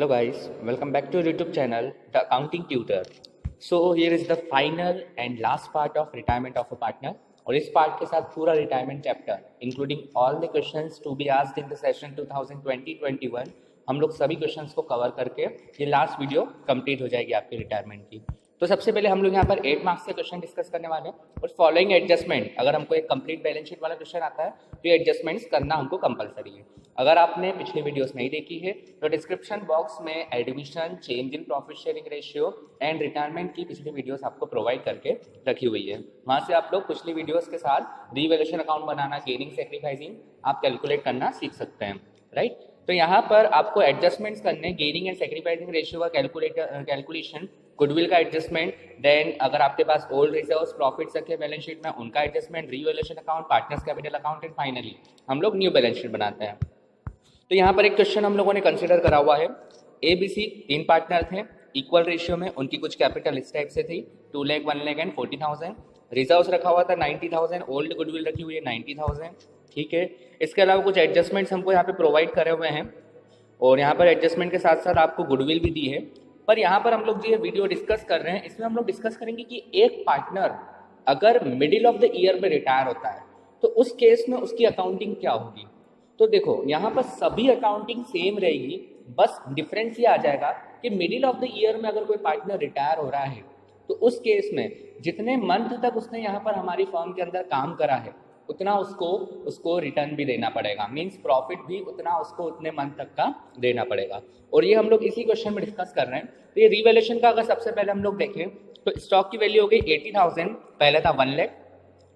Hello guys, welcome back to YouTube channel The Accounting Tutor. So here is the final and last part of retirement of a partner. और इस part के साथ पूरा retirement chapter including all the questions to be asked in the session 2020-21 हम लोग सभी questions को cover करके ये लास्ट वीडियो कंप्लीट हो जाएगी आपके रिटायरमेंट की। तो सबसे पहले हम लोग यहाँ पर 8 मार्क्स के क्वेश्चन डिस्कस करने वाले हैं और फॉलोइंग एडजस्टमेंट, अगर हमको एक कंप्लीट बैलेंस शीट वाला क्वेश्चन आता है तो ये एडजस्टमेंट्स करना हमको कंपलसरी है। अगर आपने पिछली वीडियोस नहीं देखी है तो डिस्क्रिप्शन बॉक्स में admission, change in profit sharing ratio and retirement की पिछली वीडियोस आपको प्रोवाइड करके रखी हुई है। वहाँ से आप लोग पिछली वीडियोस के साथ रीवैल्यूएशन अकाउंट बनाना, गेनिंग, सैक्रिफाइसिंग आप कैलकुलेट करना सीख सकते हैं, राइट। तो यहाँ पर आपको एडजस्टमेंट्स करने, गेनिंग एंड सैक्रिफाइसिंग रेशियो का कैलकुलेशन, गुडविल का एडजस्टमेंट, देन अगर आपके पास ओल्ड रिजर्व्स, प्रॉफिट्स रखे बैलेंस शीट में उनका adjustment, revaluation account, partners capital account and finally हम लोग न्यू बैलेंस शीट बनाते हैं। तो यहाँ पर एक क्वेश्चन हम लोगों ने कंसिडर करा हुआ है। ABC 3 पार्टनर थे, इक्वल रेशियो में, उनकी कुछ कैपिटल इस टाइप से थी 2 लाख, 1 लाख एंड 40,000। रिजर्व्स रखा हुआ था 90,000, ओल्ड गुडविल रखी हुई है 90,000, ठीक है। इसके अलावा कुछ एडजस्टमेंट्स हमको यहाँ पे प्रोवाइड करे हुए हैं और यहाँ पर एडजस्टमेंट के साथ साथ आपको गुडविल भी दी है। पर यहाँ पर हम लोग जो ये वीडियो डिस्कस कर रहे हैं इसमें हम लोग डिस्कस करेंगे कि एक पार्टनर अगर मिडिल ऑफ द ईयर में रिटायर होता है तो उस केस में उसकी अकाउंटिंग क्या होगी। तो देखो यहाँ पर सभी अकाउंटिंग सेम रहेगी, बस डिफरेंस ये आ जाएगा कि मिडिल ऑफ द ईयर में अगर कोई पार्टनर रिटायर हो रहा है तो उस केस में जितने मंथ तक उसने यहाँ पर हमारी फर्म के अंदर काम करा है उतना उसको रिटर्न भी देना पड़ेगा, मींस प्रॉफिट भी उतना उसको उतने मंथ तक का देना पड़ेगा। और ये हम लोग इसी क्वेश्चन में डिस्कस कर रहे हैं। तो ये रीवैल्यूएशन का अगर सबसे पहले हम लोग देखें तो स्टॉक की वैल्यू हो गई 80,000, पहले था 1 लाख,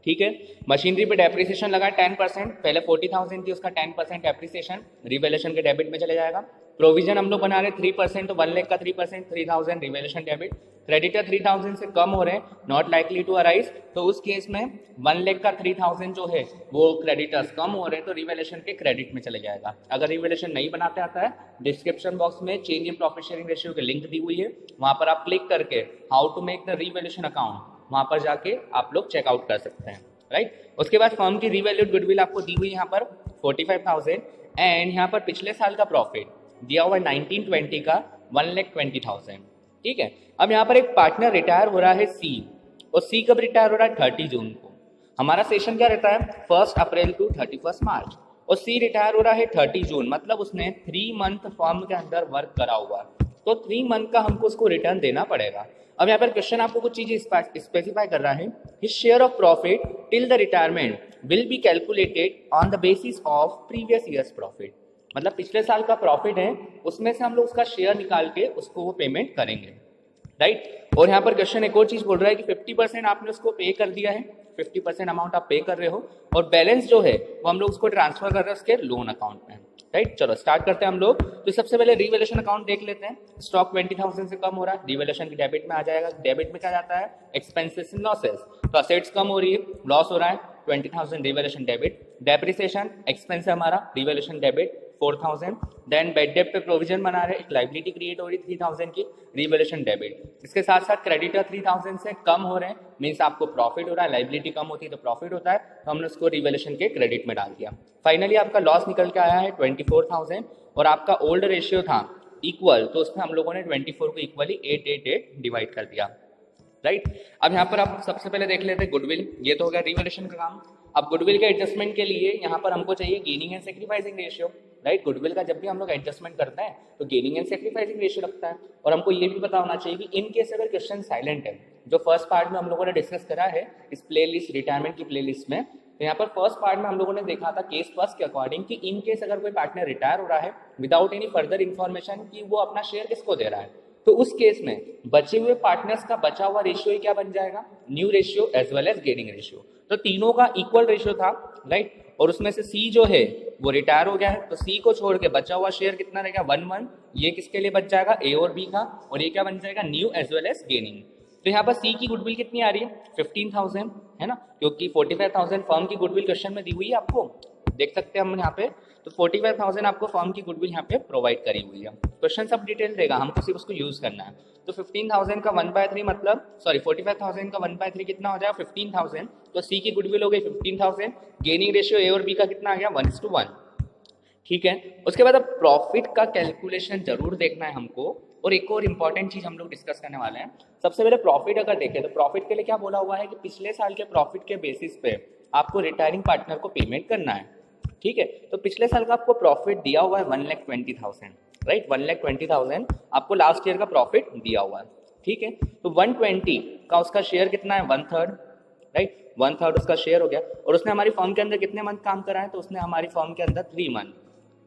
ठीक है। मशीनरी पे डेप्रिसिएशन लगा 10%, पहले 40,000 थी, उसका 10% डेप्रिसिएशन रिवैल्यूएशन के डेबिट में चले जाएगा। प्रोविजन हम लोग बना रहे 3%, तो 1 लाख का 3%, 3,000 रिवैल्यूएशन डेबिट। क्रेडिटर 3,000 से कम हो रहे हैं, नॉट लाइकली टू अराइज, तो उस केस में 1 लाख का 3,000 जो है वो क्रेडिटर्स कम हो रहे हैं तो रिवैल्यूएशन के क्रेडिट में चले जाएगा। अगर रिवैल्यूएशन नहीं बनाते आता है, डिस्क्रिप्शन बॉक्स में change in profit sharing ratio की लिंक दी हुई है, वहां पर आप क्लिक करके how to make the revaluation account वहां पर जाके आप लोग चेकआउट कर सकते हैं, राइट। उसके बाद फर्म की रिवैल्यूड गुडविल आपको दी हुई यहाँ पर 45,000 एंड यहाँ पर पिछले साल का प्रॉफिट दिया हुआ 19-20 का 1,20,000, ठीक है। अब यहाँ पर एक पार्टनर रिटायर हो रहा है C, और C कब रिटायर हो रहा है 30 जून को। हमारा सेशन क्या रहता है 1 अप्रैल टू 31 मार्च, और C रिटायर हो रहा है 30 जून, मतलब उसने 3 मंथ फर्म के अंदर वर्क करा हुआ, तो 3 मंथ का हमको उसको रिटर्न देना पड़ेगा। अब यहाँ पर क्वेश्चन आपको कुछ चीजें स्पेसिफाई कर रहा है। His share of profit till the retirement will be calculated on the basis of previous years profit, मतलब पिछले साल का प्रॉफिट है उसमें से हम लोग उसका शेयर निकाल के उसको वो पेमेंट करेंगे, राइट। और यहाँ पर क्वेश्चन एक और चीज बोल रहा है कि 50% आपने उसको पे कर दिया है, 50% अमाउंट आप पे कर रहे हो और बैलेंस जो है वो हम लोग उसको ट्रांसफर कर रहे हैं उसके लोन अकाउंट में, राइट। चलो स्टार्ट करते हैं हम लोग। तो सबसे पहले रिवैल्यूएशन अकाउंट देख लेते हैं। स्टॉक 20,000 से कम हो रहा है, रिवैल्यूएशन की डेबिट में आ जाएगा। डेबिट में क्या जाता है एक्सपेंसेस एंड लॉसेस, तो असेट्स कम हो रही है, लॉस हो रहा है 20,000 रिवैल्यूएशन डेबिट। डेप्रिसिएशन एक्सपेंस है हमारा, revaluation debit 4,000। Then bad debt पे प्रोविजन बना रहे, एक लाइबिलिटी क्रिएट हो रही 3,000 की, रिवैल्यूएशन डेबिट। इसके साथ साथ क्रेडिटर 3,000 से कम हो रहे हैं, मीन्स आपको प्रॉफिट हो रहा है, लाइबिलिटी कम होती है तो प्रॉफिट होता है, तो हमने उसको रिवैल्यूएशन के क्रेडिट में डाल दिया। फाइनली आपका लॉस निकल के आया है 24,000 और आपका ओल्ड रेशियो था इक्वल, तो उसमें हम लोगों ने 24 को इक्वली 888 डिवाइड कर दिया, राइट। अब यहाँ पर आप सबसे पहले देख लेते हैं गुडविल, ये तो हो गया रिवैल्यूएशन का काम। अब गुडविल के एडजस्टमेंट के लिए यहाँ पर हमको चाहिए gaining and sacrificing ratio, right. Goodwill का जब भी हम लोग एडजस्टमेंट करते हैं तो गेनिंग एंड सैक्रिफाइसिंग रेशियो लगता है। और हमको ये भी पता होना चाहिए कि इन केस अगर क्वेश्चन साइलेंट है, जो फर्स्ट पार्ट में हम लोगों ने डिस्कस करा है इस प्लेलिस्ट, रिटायरमेंट की प्लेलिस्ट में, तो यहाँ पर फर्स्ट पार्ट में हम लोगों ने देखा था केस फर्स्ट के अकॉर्डिंग कि इन केस अगर कोई पार्टनर रिटायर हो रहा है विदाउट एनी फर्दर इन्फॉर्मेशन कि वो अपना शेयर किसको दे रहा है, तो उस केस में बचे हुए पार्टनर्स का बचा हुआ रेशियो क्या बन जाएगा, new ratio as well as gaining ratio. तो तीनों का इक्वल रेशियो था, राइट। और उसमें से C जो है वो रिटायर हो गया है, तो C को छोड़ के बचा हुआ शेयर कितना रहेगा 1-1, ये किसके लिए बच जाएगा A और B का, और ये क्या बन जाएगा new as well as gaining. तो यहाँ पर C की गुडविल कितनी आ रही है 15,000, है ना, क्योंकि 45,000 फर्म की गुडविल क्वेश्चन में दी हुई है, आपको देख सकते हैं हम यहाँ पे। तो 45,000 आपको फर्म की गुडविल यहाँ पे प्रोवाइड करी हुई है। क्वेश्चन सब डिटेल देगा, हमको सिर्फ उसको यूज करना है। तो 15,000 का 1/3 मतलब 45,000 का 1/3 कितना हो जाएगा 15,000, तो C की गुडविल हो गई 15,000। गेनिंग रेशियो A और B का कितना आ गया 1:1, ठीक है। उसके बाद अब प्रॉफिट का कैलकुलेशन जरूर देखना है हमको, और एक और इम्पॉर्टेंट चीज हम लोग डिस्कस करने वाले हैं। सबसे पहले प्रॉफिट अगर देखें तो प्रॉफिट के लिए क्या बोला हुआ है कि पिछले साल के प्रॉफिट के बेसिस पे आपको रिटायरिंग पार्टनर को पेमेंट करना है। ठीक है, तो पिछले साल का आपको प्रॉफिट दिया हुआ है 1,20,000, राइट। 1,20,000 आपको लास्ट ईयर का प्रॉफिट दिया हुआ है। ठीक है, तो 120 का उसका शेयर कितना है, 1/3, राइट। 1/3 उसका शेयर हो गया। और उसने हमारी फर्म के अंदर कितने मंथ काम करा है, तो उसने हमारी फर्म के अंदर 3 month,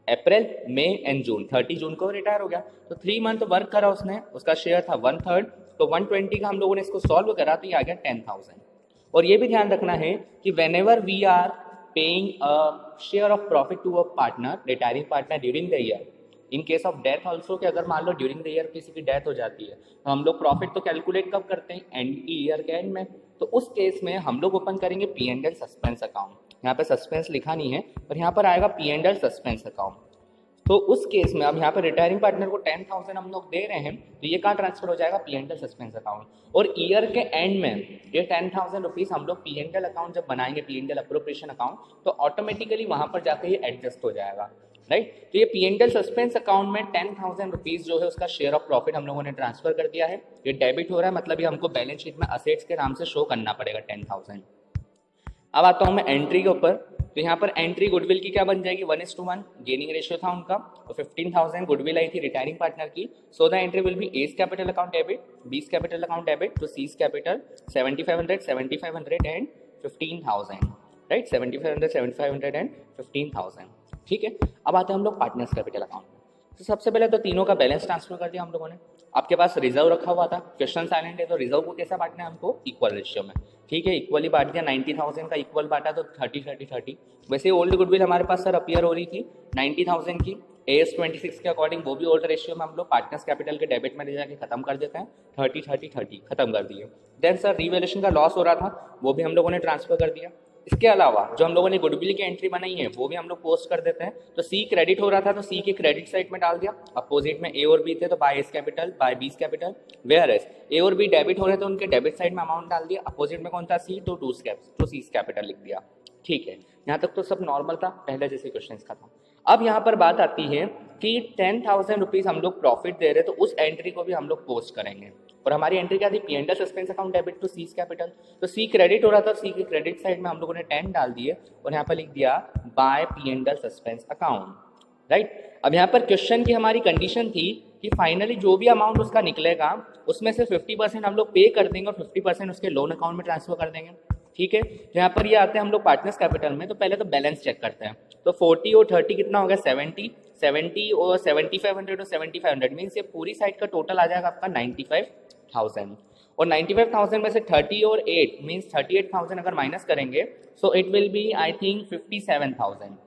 April, May and June. 30 जून को रिटायर हो गया, तो 3 मंथ वर्क करा उसने, उसका शेयर था 1/3। तो 120 का हम लोगों ने इसको सॉल्व करा तो ये आ गया 10,000। और ये भी ध्यान रखना है कि whenever we are paying a share of profit to a partner, retiring partner during the year, in case of death also, कि अगर मान लो ड्यूरिंग द ईयर किसी की डेथ हो जाती है, तो हम लोग प्रॉफिट तो कैलकुलेट कब करते हैं, एंड ईयर के एंड में। तो उस केस में हम लोग ओपन करेंगे P&L सस्पेंस अकाउंट। यहाँ पे सस्पेंस लिखा नहीं है, पर यहाँ पर आएगा P&L सस्पेंस अकाउंट। तो उस केस में अब यहाँ पर रिटायरिंग पार्टनर को 10,000 हम लोग दे रहे हैं, तो ये कहाँ ट्रांसफर हो जाएगा, P&L सस्पेंस अकाउंट। और ईयर के एंड में ये 10,000 रुपीज हम लोग P&L अकाउंट जब बनाएंगे, P&L अप्रोप्रिएशन अकाउंट, तो ऑटोमेटिकली वहां पर जाकर ये एडजस्ट हो जाएगा, राइट। तो ये P&L सस्पेंस अकाउंट में 10,000 रुपीज जो है उसका शेयर ऑफ प्रॉफिट हम लोगों ने ट्रांसफर कर दिया है। ये डेबिट हो रहा है, मतलब ये हमको बैलेंस शीट में असेट्स के नाम से शो करना पड़ेगा 10,000। अब आता हूं मैं एंट्री के ऊपर। तो यहाँ पर एंट्री गुडविल की क्या बन जाएगी, 1:1 गेनिंग रेशियो था उनका, तो 15,000 गुडविल आई थी रिटायरिंग पार्टनर की। So the entry will be as capital account debit, B's capital account debit, to C's capital 7,500, 7,500 and 15,000, right. 7,500, 7,500 and 15,000। ठीक है, अब आते हैं हम लोग पार्टनर्स कैपिटल अकाउंट। तो सबसे पहले तो तीनों का बैलेंस ट्रांसफर कर दिया हम लोगों ने। आपके पास रिजर्व रखा हुआ था, क्वेश्चन साइलेंट है, तो रिजर्व को कैसा बांटना है हमको, इक्वल रेशियो में। ठीक है, इक्वली बांट दिया, 90,000 का इक्वल बांटा तो 30-30-30। वैसे ओल्ड गुडविल हमारे पास सर अपीयर हो रही थी 90,000 की, AS 26 के अकॉर्डिंग वो भी ओल्ड रेशियो में हम लोग पार्टनर्स कैपिटल के डेबिट में ले जाके खत्म कर देते हैं, 30-30-30 खत्म कर दिए। देन सर रिवैल्यूएशन का लॉस हो रहा था, वो भी हम लोगों ने ट्रांसफर कर दिया। इसके अलावा जो हम लोगों ने गुडविल की एंट्री बनाई है वो भी हम लोग पोस्ट कर देते हैं। तो सी क्रेडिट हो रहा था, तो सी के क्रेडिट साइड में डाल दिया। अपोजिट में ए और बी थे, तो by A's capital by B's capital. Whereas A और बी डेबिट हो रहे थे, उनके डेबिट साइड में अमाउंट डाल दिया। अपोजिट में कौन था, सी, तो सी कैपिटल लिख दिया। ठीक है, यहाँ तक तो सब नॉर्मल था, पहले जैसे क्वेश्चन का था। अब यहाँ पर बात आती है कि 10,000 रुपीज हम लोग प्रॉफिट दे रहे, तो उस एंट्री को भी हम लोग पोस्ट करेंगे। और हमारी एंट्री क्या थी, P&L suspense account debit to C's capital. तो सी क्रेडिट हो रहा था, सी के क्रेडिट साइड में हम लोगों ने 10 डाल दिए और यहाँ पर लिख दिया bye P&L suspense account, right. अब यहाँ पर क्वेश्चन की हमारी कंडीशन थी कि फाइनली जो भी अमाउंट उसका निकलेगा उसमें से 50% हम लोग पे कर देंगे और 50% उसके लोन अकाउंट में ट्रांसफर कर देंगे। ठीक है, यहाँ पर ये आते हैं हम लोग पार्टनर्स कैपिटल में। तो पहले तो बैलेंस चेक करते हैं। तो 40 और 30 कितना हो गया, 70 और 7,500 और 7,500 मीन्स ये पूरी साइड का टोटल आ जाएगा आपका 95,000। और 95,000 में से 30 और 8 मीन्स 38,000 अगर माइनस करेंगे, so it will be I think 57,000।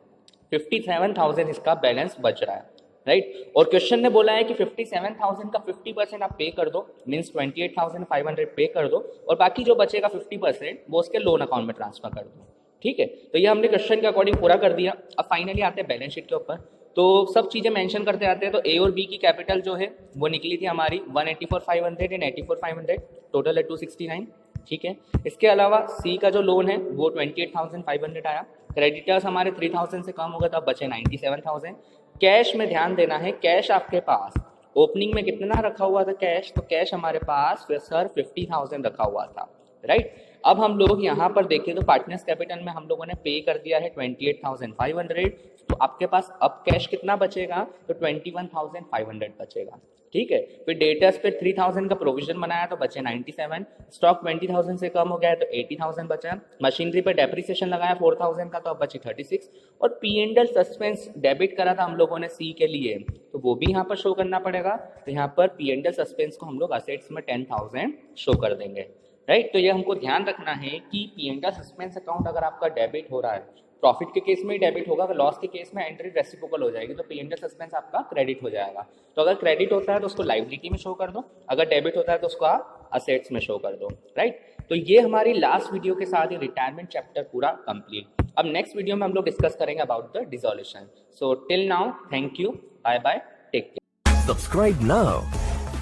57,000 इसका बैलेंस बच रहा है, राइट। और क्वेश्चन ने बोला है कि 57,000 का 50% आप पे कर दो, मीन्स 28,500 पे कर दो, और बाकी जो बचेगा 50% वो उसके लोन अकाउंट में ट्रांसफर कर दो। ठीक है, तो ये हमने क्वेश्चन के अकॉर्डिंग पूरा कर दिया। अब फाइनली आते हैं बैलेंस शीट के ऊपर। तो सब चीजें मेंशन करते आते हैं। तो ए और बी की कैपिटल जो है वो निकली थी हमारी 184,500 एंड 84,500, टोटल है 269। ठीक है, इसके अलावा सी का जो लोन है वो 28,500 आया। क्रेडिटर्स हमारे 3,000 से कम हो गए, तो अब बचे 97,000। कैश में ध्यान देना है, कैश आपके पास ओपनिंग में कितना रखा हुआ था कैश, तो कैश हमारे पास सर 50,000 रखा हुआ था, राइट। अब हम लोग यहाँ पर देखें तो पार्टनर्स कैपिटल में हम लोगों ने पे कर दिया है 28,500, तो आपके पास अब कैश कितना बचेगा, तो 21,500 बचेगा। ठीक है, फिर डेटर्स पे 3,000 का प्रोविजन बनाया तो बचे 97, स्टॉक 20,000 से कम हो गया है तो 80,000 बचा। मशीनरी पे डेप्रिसिएशन लगाया 4,000 का, तो अब बची 36। और P&L सस्पेंस डेबिट करा था हम लोगों ने सी के लिए, तो वो भी यहाँ पर शो करना पड़ेगा। तो यहाँ पर P&L सस्पेंस को हम लोग असेट्स में 10,000 शो कर देंगे, राइट। तो ये हमको ध्यान रखना है कि P&L सस्पेंस अकाउंट अगर आपका डेबिट हो रहा है, प्रॉफिट के केस में ही डेबिट होगा, अगर लॉस के केस में एंट्री रेसिप्रोकल हो जाएगी, तो P&L सस्पेंस आपका क्रेडिट हो जाएगा। तो अगर क्रेडिट होता है तो उसको लायबिलिटी में शो कर दो, अगर डेबिट होता है तो उसको असेट्स में शो कर दो, राइट। तो ये हमारी लास्ट वीडियो के साथ ही रिटायरमेंट चैप्टर पूरा कंप्लीट। अब नेक्स्ट वीडियो में हम लोग डिस्कस करेंगे about the dissolution. So till now, thank you, bye bye, take care. Subscribe now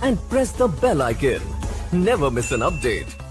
and press the bell icon. Never miss an update.